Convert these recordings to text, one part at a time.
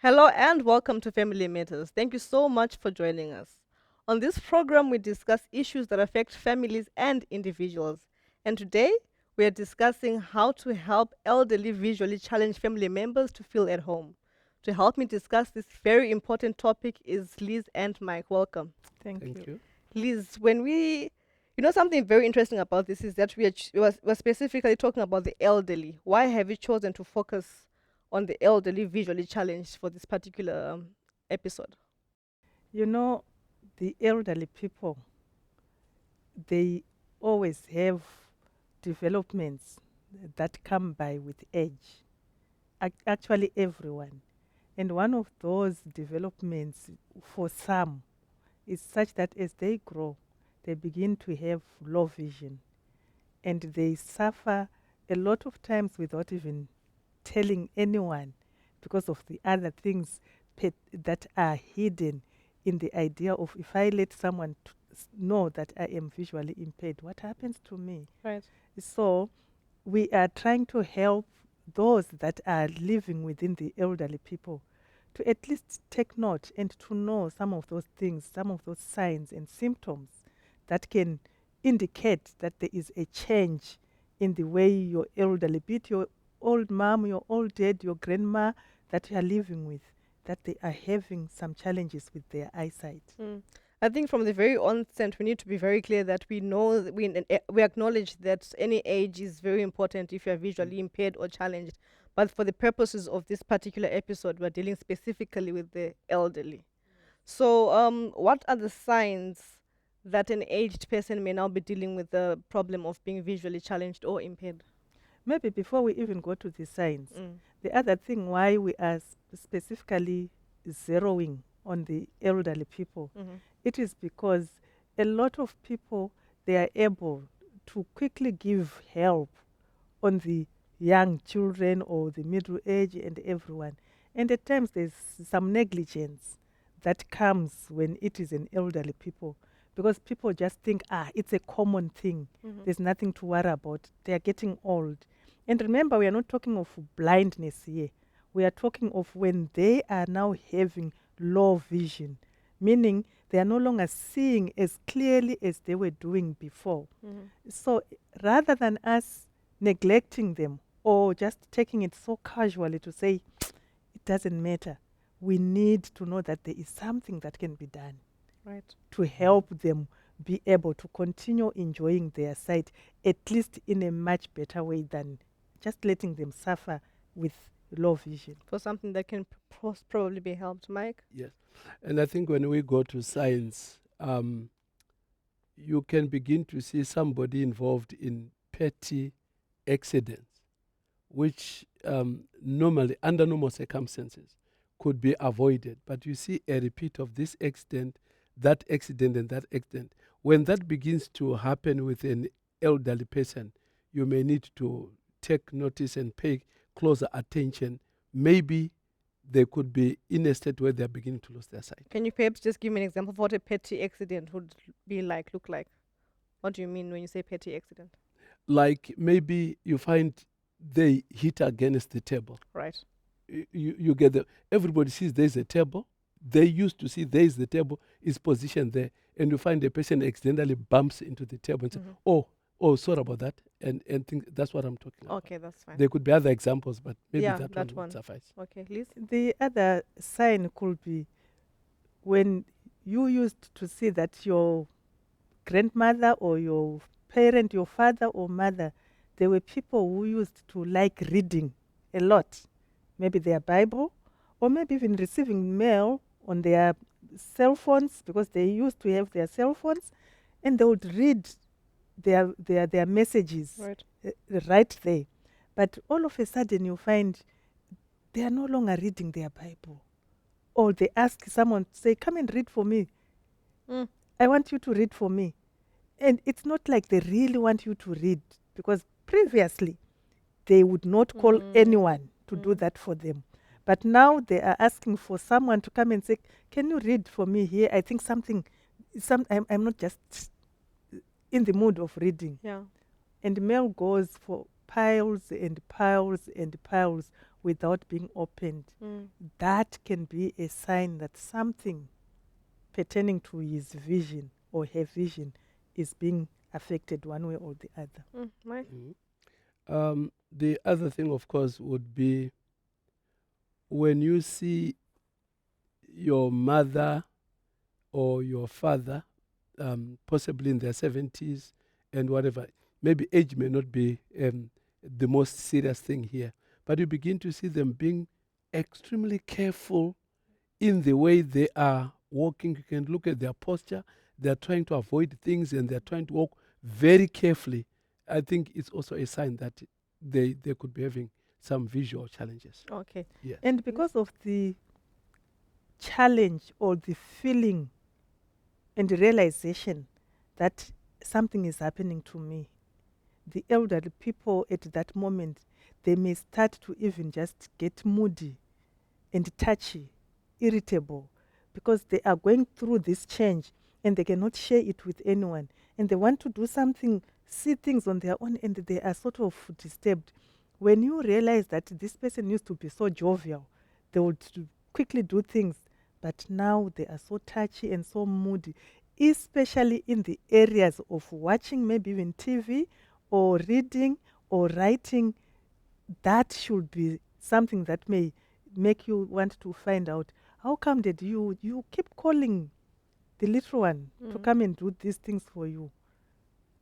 Hello and welcome to Family Matters. Thank you so much for joining us. On this program, we discuss issues that affect families and individuals. And today, we are discussing how to help elderly visually challenged family members to feel at home. To help me discuss this very important topic is Liz and Mike. Welcome. Thank Thank you. you. Liz, something very interesting about this is that we're specifically talking about the elderly. Why have you chosen to focus on the elderly visually challenged for this particular episode? You know, the elderly people, they always have developments that come by with age. Actually, everyone. And one of those developments for some is such that as they grow, they begin to have low vision and they suffer a lot of times without even telling anyone because of the other things that are hidden in the idea of if I let someone know that I am visually impaired, what happens to me? Right. So we are trying to help those that are living within the elderly people to at least take note and to know some of those things, some of those signs and symptoms that can indicate that there is a change in the way your elderly, be it your old mom, your old dad, your grandma that you are living with, that they are having some challenges with their eyesight. Mm. I think from the very onset, we need to be very clear that we know that we acknowledge that any age is very important if you are visually impaired or challenged. But for the purposes of this particular episode, we're dealing specifically with the elderly. So, what are the signs that an aged person may now be dealing with the problem of being visually challenged or impaired? Maybe before we even go to the signs, Mm. the other thing why we are specifically zeroing on the elderly people, Mm-hmm. it is because a lot of people, they are able to quickly give help on the young children or the middle age and everyone. And at times there's some negligence that comes when it is an elderly people because people just think, it's a common thing. Mm-hmm. There's nothing to worry about. They are getting old. And remember, we are not talking of blindness here. We are talking of when they are now having low vision, meaning they are no longer seeing as clearly as they were doing before. Mm-hmm. So rather than us neglecting them or just taking it so casually to say it doesn't matter, we need to know that there is something that can be done Right. to help them be able to continue enjoying their sight, at least in a much better way than just letting them suffer with low vision. For something that can probably be helped, Mike. Yes. And I think when we go to science, you can begin to see somebody involved in petty accidents, which normally, under normal circumstances, could be avoided. But you see a repeat of this accident, and that accident. When that begins to happen with an elderly person, you may need to take notice and pay closer attention. Maybe they could be in a state where they're beginning to lose their sight. Can you perhaps just give me an example of what a petty accident would look like? What do you mean when you say petty accident? Like maybe you find they hit against the table. Right. You get everybody sees there's a table. They used to see there's the table is positioned there, and you find the person accidentally bumps into the table and say, Mm-hmm. oh, sorry about that, and think that's what I'm talking about. Okay, that's fine. There could be other examples, but maybe Yeah, that that one one. would suffice. Okay, Liz. The other sign could be when you used to see that your grandmother or your parent, your father or mother, there were people who used to like reading a lot, maybe their Bible, or maybe even receiving mail on their cell phones because they used to have their cell phones, and they would read their messages Right. right there. But all of a sudden, you find they are no longer reading their Bible, or they ask someone to say, "Come and read for me. Mm. I want you to read for me." And it's not like they really want you to read because previously they would not call anyone to do that for them. But now they are asking for someone to come and say, "Can you read for me here? I think I'm not just in the mood of reading." Yeah. And mail goes for piles and piles and piles without being opened, that can be a sign that something pertaining to his vision or her vision is being affected one way or the other. Right. The other thing, of course, would be when you see your mother or your father, possibly in their 70s and whatever, maybe age may not be the most serious thing here, but you begin to see them being extremely careful in the way they are walking. You can look at their posture. They're trying to avoid things and they're trying to walk very carefully. I think it's also a sign that they could be having some visual challenges. Okay. Yes. And because of the challenge or the feeling and the realization that something is happening to me, the elderly people at that moment, they may start to even just get moody and touchy, irritable, because they are going through this change and they cannot share it with anyone. And they want to do something, see things on their own, and they are sort of disturbed. When you realize that this person used to be so jovial, they would quickly do things, but now they are so touchy and so moody, especially in the areas of watching maybe even TV or reading or writing. That should be something that may make you want to find out, how come did you keep calling the little one to come and do these things for you?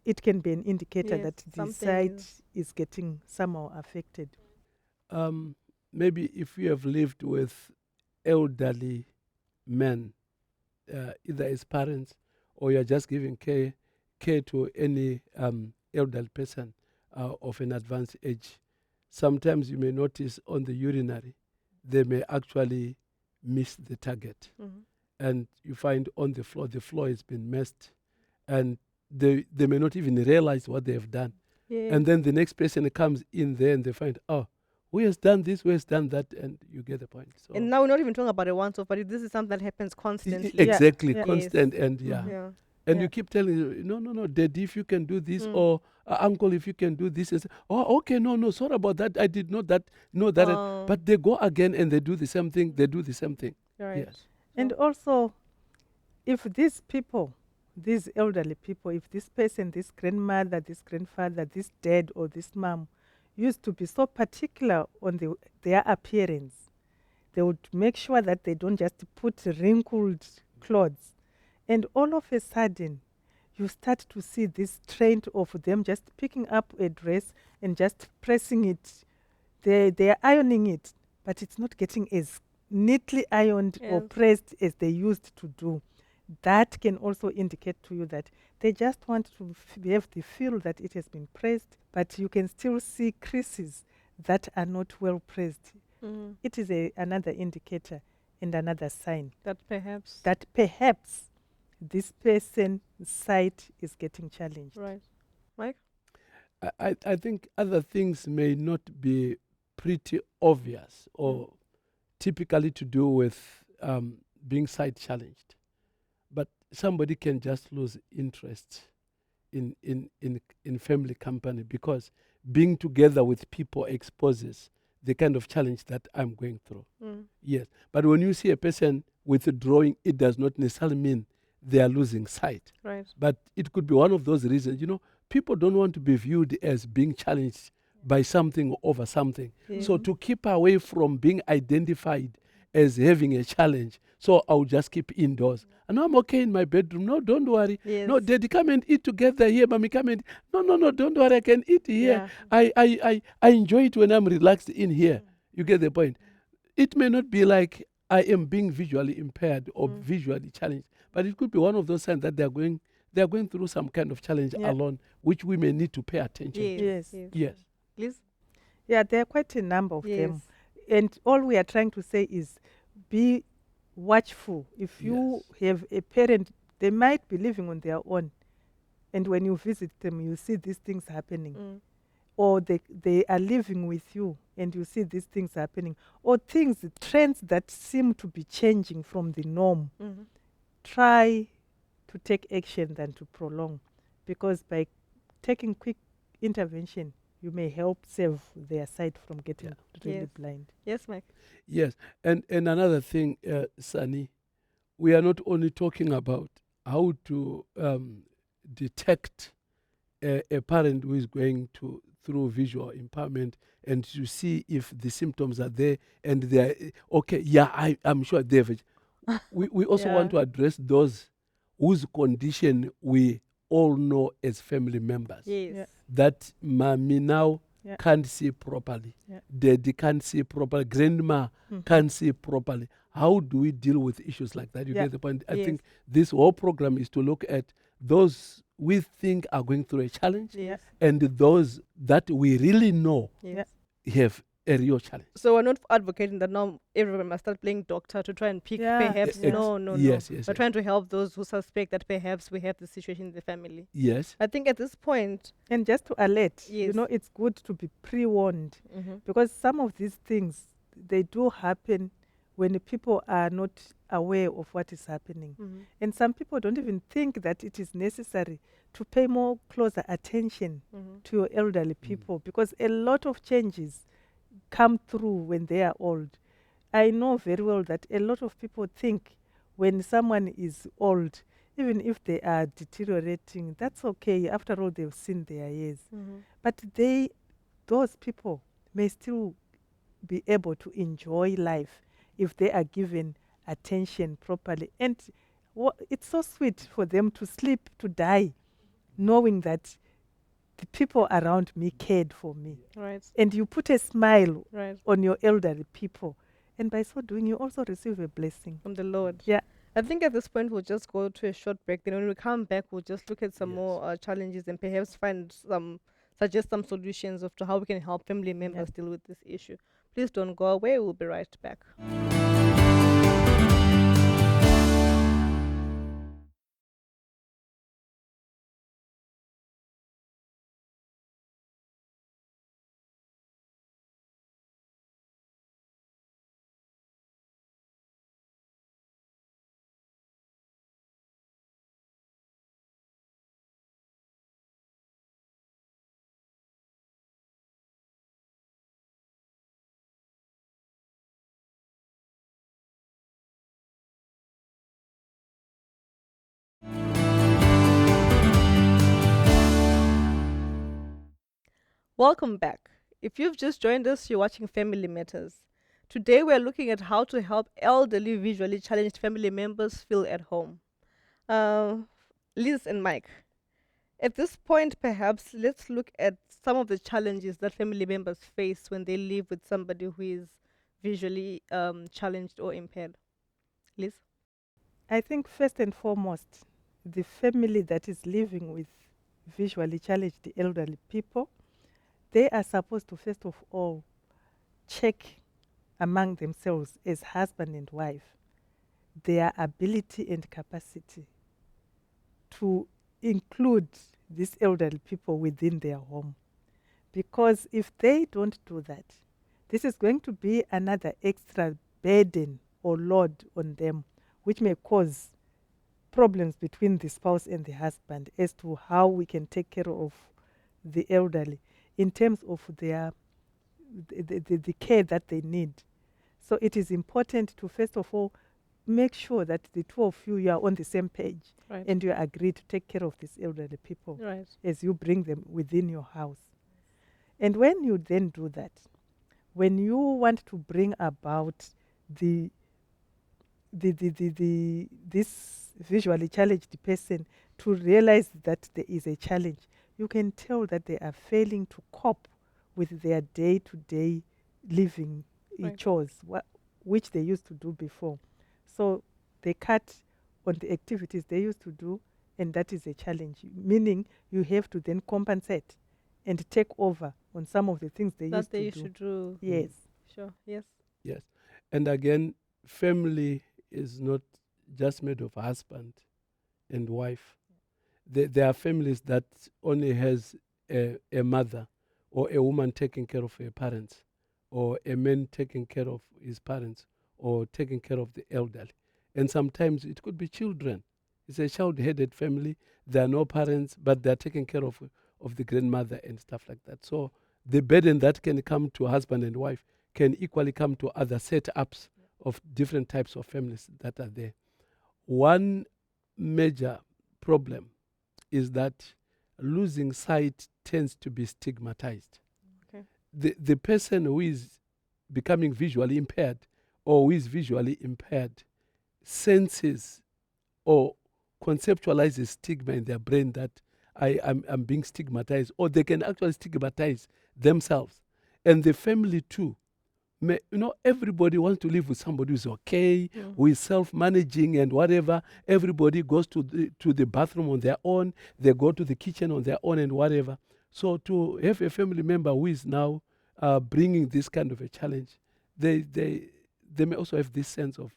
It can be an indicator Yes, that the something sight is getting somehow affected. Maybe if you have lived with elderly men, either as parents or you're just giving care to any elderly person of an advanced age, sometimes you may notice on the urinary, they may actually miss the target. And you find on the floor has been messed, and they may not even realize what they have done. Yes. And then the next person comes in there and they find, oh, who has done this, who has done that, and you get the point. So And now we're not even talking about a once-off, but this is something that happens constantly. exactly, Yeah. constant, Yes. and yeah. Yeah. And Yeah. you keep telling you, no, Daddy, if you can do this, or Uncle, if you can do this, and say, oh, okay, no, sorry about that, I did not that, no, that, but they go again and they do the same thing. They do the same thing. Right. Yes. And also, if these people, these elderly people, if this person, this grandmother, this grandfather, this dad or this mom used to be so particular on their appearance, they would make sure that they don't just put wrinkled clothes. And all of a sudden, you start to see this trend of them just picking up a dress and just pressing it. They are ironing it, but it's not getting as neatly ironed or Yes. pressed as they used to do. That can also indicate to you that they just want to have the feel that it has been pressed, but you can still see creases that are not well pressed. It is another indicator and another sign That perhaps. that perhaps this person's sight is getting challenged. Right. Mike? I think other things may not be pretty obvious or typically to do with being sight challenged, but somebody can just lose interest in family company because being together with people exposes the kind of challenge that I'm going through. Yes, but when you see a person withdrawing, it does not necessarily mean they are losing sight. Right. But it could be one of those reasons. You know, people don't want to be viewed as being challenged by something or over something. Yeah. So to keep away from being identified as having a challenge, so I'll just keep indoors. And I'm okay in my bedroom. No, don't worry. Yes. No, Daddy, come and eat together here. Mommy, come and... No, don't worry. I can eat here. Yeah. I enjoy it when I'm relaxed in here. You get the point. It may not be like I am being visually impaired or visually challenged, but it could be one of those signs that they are going through some kind of challenge alone, which we may need to pay attention to. Yes. Yes. Please? Yeah, there are quite a number of Yes. them. And all we are trying to say is be watchful. If you have a parent, they might be living on their own. And when you visit them, you see these things happening. Or they are living with you and you see these things happening. Or trends that seem to be changing from the norm. Try to take action than to prolong. Because by taking quick intervention, you may help save their sight from getting Yeah. really Yes. blind. Yes, Mike. Yes, and another thing, Sunny, we are not only talking about how to detect a parent who is going through visual impairment and to see if the symptoms are there and they are okay. Yeah, I'm sure they have. We also Yeah. want to address those whose condition we all know as family members. Yes. Yeah. That mommy now Yeah. can't see properly, Yeah. daddy can't see properly, grandma Mhm. can't see properly. How do we deal with issues like that? You Yeah. get the point? I Yes. think this whole program is to look at those we think are going through a challenge Yes. and those that we really know Yes. have a real challenge. So we're not advocating that now everyone must start playing doctor to try and pick Yeah, perhaps. yeah. No, no, no. Yes, yes, We're yes. trying to help those who suspect that perhaps we have the situation in the family. Yes. I think at this point, And just to alert, you Yes. know, it's good to be pre-warned mm-hmm. because some of these things, they do happen when the people are not aware of what is happening. Mm-hmm. And some people don't even think that it is necessary to pay more closer attention Mm-hmm. to your elderly people because a lot of changes come through when they are old. I know very well that a lot of people think when someone is old, even if they are deteriorating, that's okay. After all, they've seen their years. Mm-hmm. But those people may still be able to enjoy life if they are given attention properly. And it's so sweet for them to sleep, to die, knowing that the people around me cared for me. Right. And you put a smile Right. on your elderly people. And by so doing, you also receive a blessing. From the Lord. Yeah. I think at this point we'll just go to a short break. Then when we come back, we'll just look at some Yes. more challenges and perhaps suggest some solutions of to how we can help family members deal with this issue. Please don't go away. We'll be right back. Welcome back. If you've just joined us, you're watching Family Matters. Today we're looking at how to help elderly visually challenged family members feel at home. Liz and Mike, at this point, perhaps let's look at some of the challenges that family members face when they live with somebody who is visually challenged or impaired. Liz? I think first and foremost, the family that is living with visually challenged elderly people, they are supposed to first of all check among themselves as husband and wife their ability and capacity to include these elderly people within their home. Because if they don't do that, this is going to be another extra burden or load on them, which may cause problems between the spouse and the husband as to how we can take care of the elderly in terms of the care that they need. So it is important to first of all make sure that the two of you are on the same page Right. and you agree to take care of these elderly people Right. as you bring them within your house. And when you then do that, when you want to bring about this visually challenged person to realize that there is a challenge, you can tell that they are failing to cope with their day-to-day living Right. chores, which they used to do before. So they cut on the activities they used to do, and that is a challenge, meaning you have to then compensate and take over on some of the things they That used they to do. should do. Yes. Sure. Yes. Yes. And again, family is not just made of husband and wife. There are families that only has a mother or a woman taking care of her parents or a man taking care of his parents or taking care of the elderly. And sometimes it could be children. It's a child-headed family. There are no parents, but they're taking care of the grandmother and stuff like that. So the burden that can come to husband and wife can equally come to other setups of different types of families that are there. One major problem is that losing sight tends to be stigmatized. Okay. The person who is becoming visually impaired or who is visually impaired senses or conceptualizes stigma in their brain that I'm being stigmatized, or they can actually stigmatize themselves. And the family too. Everybody wants to live with somebody who's okay, who is self-managing and whatever. Everybody goes to the bathroom on their own. They go to the kitchen on their own and whatever. So to have a family member who is now bringing this kind of a challenge, they may also have this sense of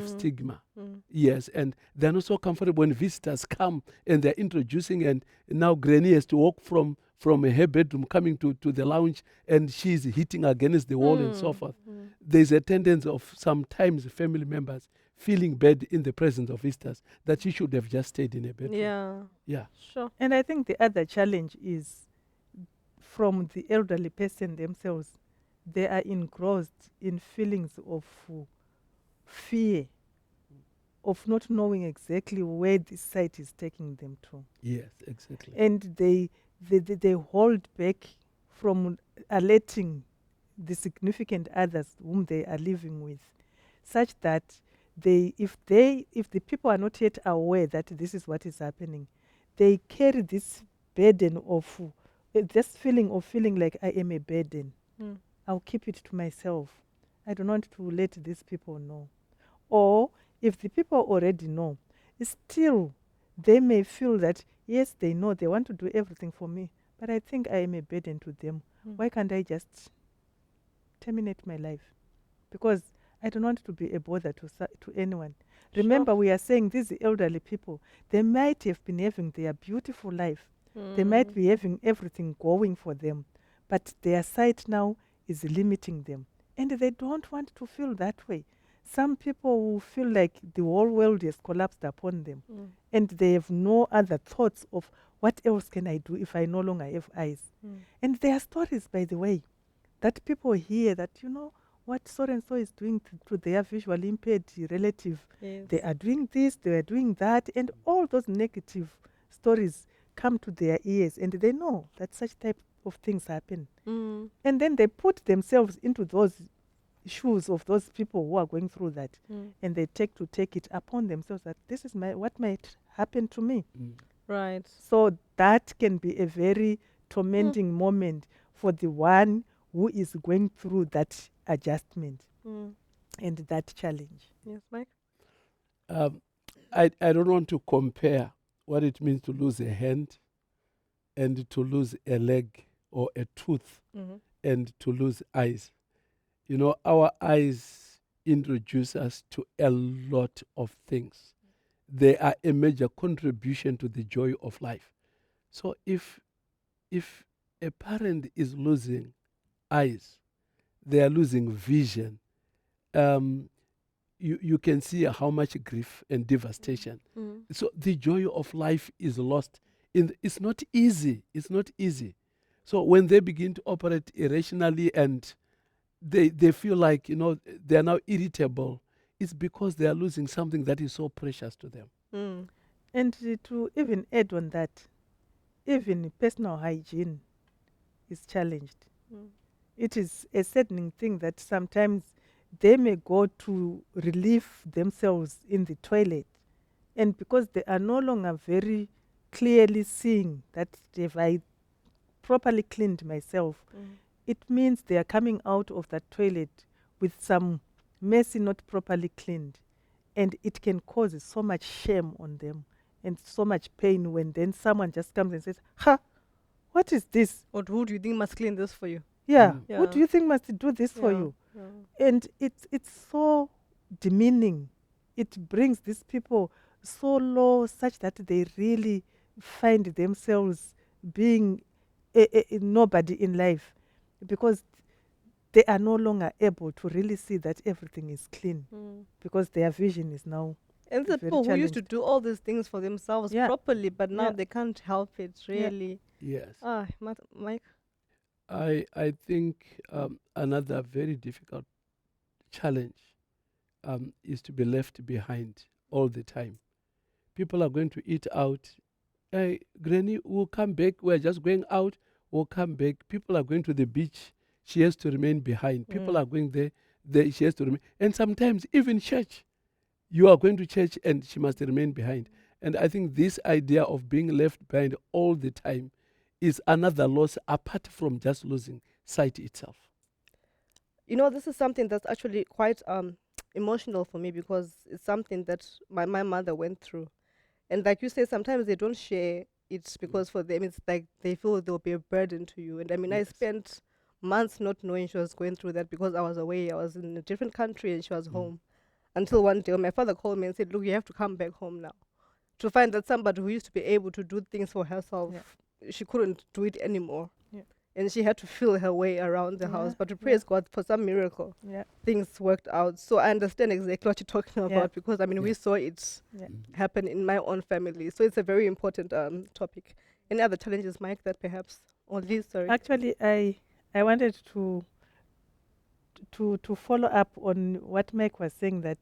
stigma. Yes, and they're not so comfortable when visitors come and they're introducing, and now Granny has to walk from her bedroom coming to the lounge, and she's hitting against the wall and so forth. There's a tendency of sometimes family members feeling bad in the presence of visitors that she should have just stayed in a bedroom. Yeah. Yeah. Sure. And I think the other challenge is from the elderly person themselves. They are engrossed in feelings of fear, of not knowing exactly where this site is taking them to. Yes, exactly. And they hold back from alerting the significant others whom they are living with, such that if the people are not yet aware that this is what is happening, they carry this burden of this feeling of feeling like I am a burden. I'll keep it to myself. I don't want to let these people know. Or if the people already know, still they may feel that yes, they know they want to do everything for me, but I think I am a burden to them. Why can't I just terminate my life? Because I don't want to be a bother to anyone. Remember, we are saying these elderly people, they might have been having their beautiful life. They might be having everything going for them, but their sight now is limiting them. And they don't want to feel that way. Some people will feel like the whole world has collapsed upon them, and they have no other thoughts of what else can I do if I no longer have eyes. And there are stories, by the way, that people hear that, what so and so is doing to their visually impaired relative. Yes. They are doing this, they are doing that, and all those negative stories come to their ears, and they know that such type of things happen. And then they put themselves into those shoes of those people who are going through that, and they take it upon themselves that this is what might happen to me. Right. So that can be a very tormenting moment for the one who is going through that adjustment and that challenge. Yes, Mike. I don't want to compare what it means to lose a hand and to lose a leg or a tooth and to lose eyes. Our eyes introduce us to a lot of things. They are a major contribution to the joy of life. So if a parent is losing eyes, they are losing vision, you can see how much grief and devastation. So the joy of life is lost. It's not easy. It's not easy. So when they begin to operate irrationally and they feel like, they are now irritable, it's because they are losing something that is so precious to them. And to even add on that, even personal hygiene is challenged. It is a saddening thing that sometimes they may go to relieve themselves in the toilet, and because they are no longer very clearly seeing that if I properly cleaned myself, it means they are coming out of that toilet with some messy not properly cleaned, and it can cause so much shame on them and so much pain when then someone just comes and says, "Ha, what is this? Or who do you think must clean this for you? Yeah, Yeah. who do you think must do this for you?" And it's so demeaning. It brings these people so low such that they really find themselves being a nobody in life, because they are no longer able to really see that everything is clean, because their vision is now And the very people who used to challenged. do all these things for themselves Yeah. properly, but now Yeah. they can't help it, Yeah. really. Yes. Mike? I think another very difficult challenge is to be left behind all the time. People are going to eat out. Hey, Granny, we'll come back. We're just going out. We'll come back. People are going to the beach. She has to remain behind. People are going there. She has to remain. And sometimes even church, you are going to church and she must remain behind. And I think this idea of being left behind all the time is another loss apart from just losing sight itself. You know, this is something that's actually quite emotional for me, because it's something that my mother went through. And like you say, sometimes they don't share it because for them it's like they feel they'll be a burden to you. And I mean, I Yes. spent months not knowing she was going through that because I was away. I was in a different country and she was Mm. home. Until one day, my father called me and said, "Look, you have to come back home now." To find that somebody who used to be able to do things for herself, she couldn't do it anymore. Yeah. And she had to feel her way around the house. Yeah, But to praise God for some miracle, Yeah. things worked out. So I understand exactly what you're talking Yeah. about, because I mean, we Yes. saw it Yeah. happen in my own family. So it's a very important topic. Any other challenges, Mike, that perhaps, or Liz, sorry? Actually, I wanted to follow up on what Mike was saying, that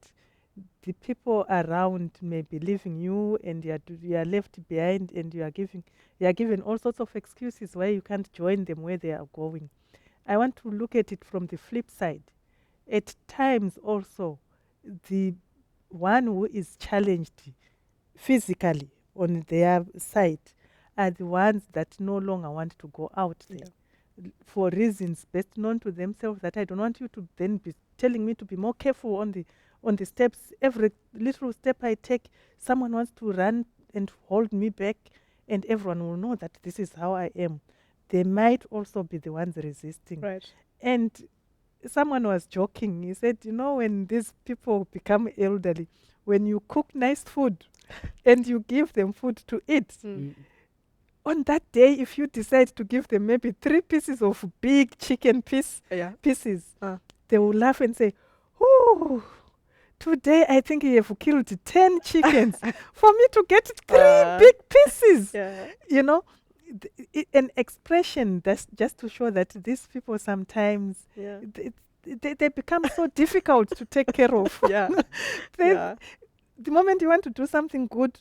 the people around may be leaving you and you are left behind, and you are given all sorts of excuses why you can't join them where they are going. I want to look at it from the flip side. At times also, the one who is challenged physically on their side are the ones that no longer want to go out there for reasons best known to themselves, that I don't want you to then be telling me to be more careful on the steps. Every little step I take, someone wants to run and hold me back, and everyone will know that this is how I am. They might also be the ones resisting. Right. And someone was joking. He said, you know, when these people become elderly, when you cook nice food and you give them food to eat, Mm. on that day, if you decide to give them maybe 3 pieces of big chicken Yeah. pieces, Uh. they will laugh and say, "Oh, today I think you have killed 10 chickens for me to get 3 big pieces." Yeah. You know, an expression that's just to show that these people sometimes Yeah. they become so difficult to take care of. Yeah. They- Yeah. The moment you want to do something good,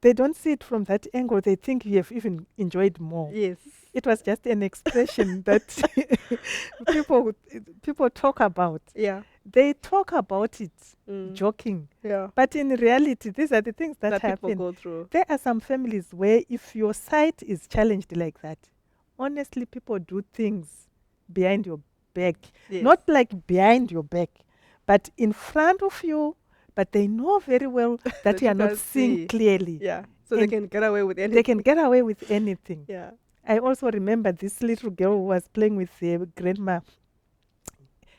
they don't see it from that angle. They think you have even enjoyed more. Yes. It was just an expression that people people talk about. Yeah. They talk about it Mm. joking, Yeah. but in reality, these are the things that That people happen. go through. There are some families where if your sight is challenged like that, honestly, people do things behind your back. Yes. Not like behind your back, but in front of you, but they know very well that you are not can't seeing see. clearly. Yeah. So they And can get away with anything. They can get away with anything. Yeah. I also remember this little girl who was playing with her grandma,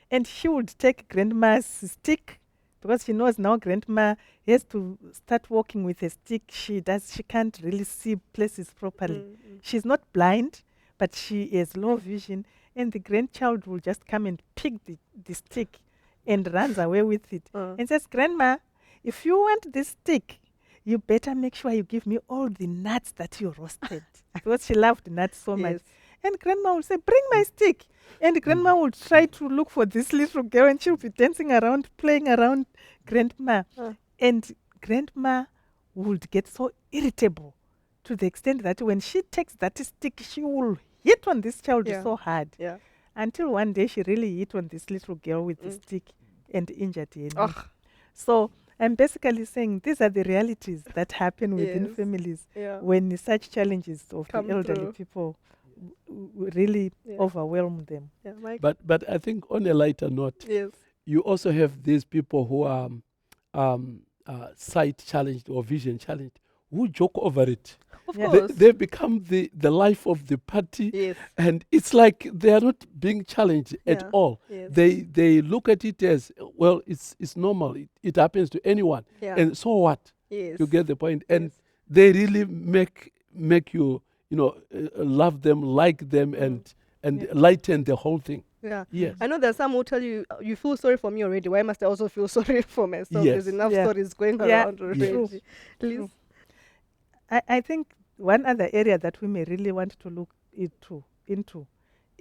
and she would take grandma's stick because she knows now grandma has to start walking with a stick. She can't really see places properly. Mm. She's not blind, but she has low vision, and the grandchild will just come and pick the stick and runs away with it and says, "Grandma, if you want this stick, you better make sure you give me all the nuts that you roasted." Because she loved nuts so much. Yes. And grandma will say, "Bring my stick." And grandma will try to look for this little girl, and she'll be dancing around, playing around grandma. And grandma would get so irritable to the extent that when she takes that stick, she will hit on this child so hard. Yeah. Until one day she really hit on this little girl with the stick and injured her knee. Ugh. So I'm basically saying these are the realities that happen within Yes. families Yeah. when such challenges of Come the elderly through. people really Yeah. overwhelm them. Yeah. Mike. But I think on a lighter note, Yes. you also have these people who are sight challenged or vision challenged who joke over it. Of Yeah. course. They become the life of the party, Yes. and it's like they are not being challenged at Yeah. all. Yes. They look at it as, well, it's normal. It happens to anyone, Yeah. and so what? Yes. You get the point. And Yes. they really make you love them, like them, and Yeah. lighten the whole thing. Yeah. Yes. I know there's some who tell you, you feel sorry for me already. Why must I also feel sorry for myself? Yes. There's enough Yeah. stories going Yeah. around already. True. Please. True. I think one other area that we may really want to look into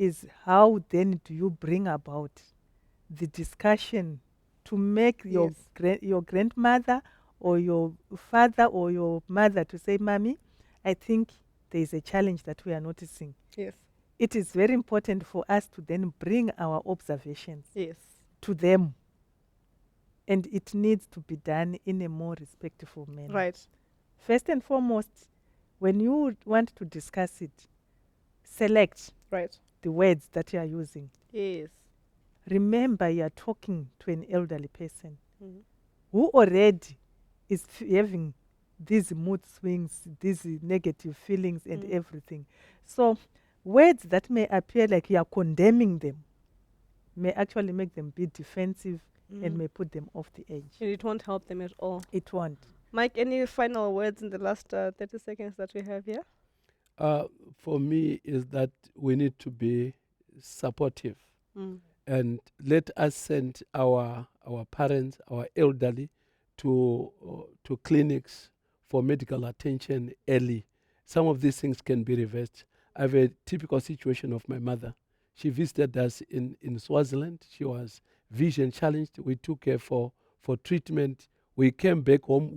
is how then do you bring about the discussion to make your Yes. your grandmother or your father or your mother to say, "Mommy, I think there is a challenge that we are noticing." Yes. It is very important for us to then bring our observations Yes. to them, and it needs to be done in a more respectful manner. Right. First and foremost, when you want to discuss it, select Right. the words that you are using. Yes. Remember, you are talking to an elderly person Mhm. who already is having these mood swings, these negative feelings, and Mm. everything. So, words that may appear like you are condemning them may actually make them be defensive and Mm. may put them off the edge. And it won't help them at all. It won't. Mike, any final words in the last 30 seconds that we have here? Uh, for me, is that we need to be supportive Mm. and let us send our parents, our elderly, to clinics for medical attention early. Some of these things can be reversed. I have a typical situation of my mother. She visited us in Swaziland. She was vision challenged. We took her for treatment. We came back home.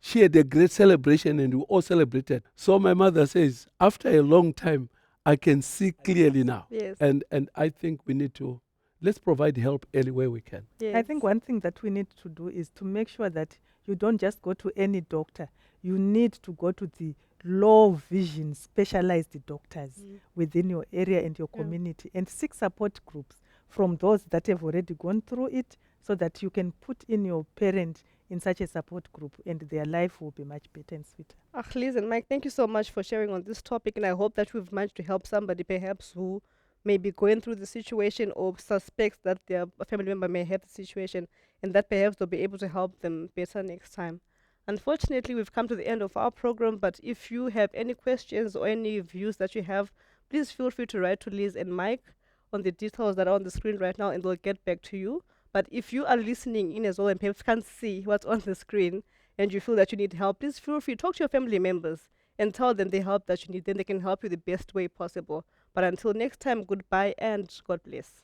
She had a great celebration and we all celebrated. So my mother says, after a long time, I can see clearly now. Yes. And I think we need to, let's provide help early where we can. Yes. I think one thing that we need to do is to make sure that you don't just go to any doctor. You need to go to the low vision specialized doctors Mm. within your area and your Yeah. community and seek support groups from those that have already gone through it so that you can put in your parent in such a support group and their life will be much better and sweeter. Liz and Mike, thank you so much for sharing on this topic, and I hope that we've managed to help somebody perhaps who may be going through the situation or suspects that their family member may have the situation, and that perhaps they'll be able to help them better next time. Unfortunately, we've come to the end of our program, but if you have any questions or any views that you have, please feel free to write to Liz and Mike on the details that are on the screen right now, and they'll get back to you. But if you are listening in as well and perhaps can't see what's on the screen, and you feel that you need help, please feel free to talk to your family members and tell them the help that you need. Then they can help you the best way possible. But until next time, goodbye and God bless.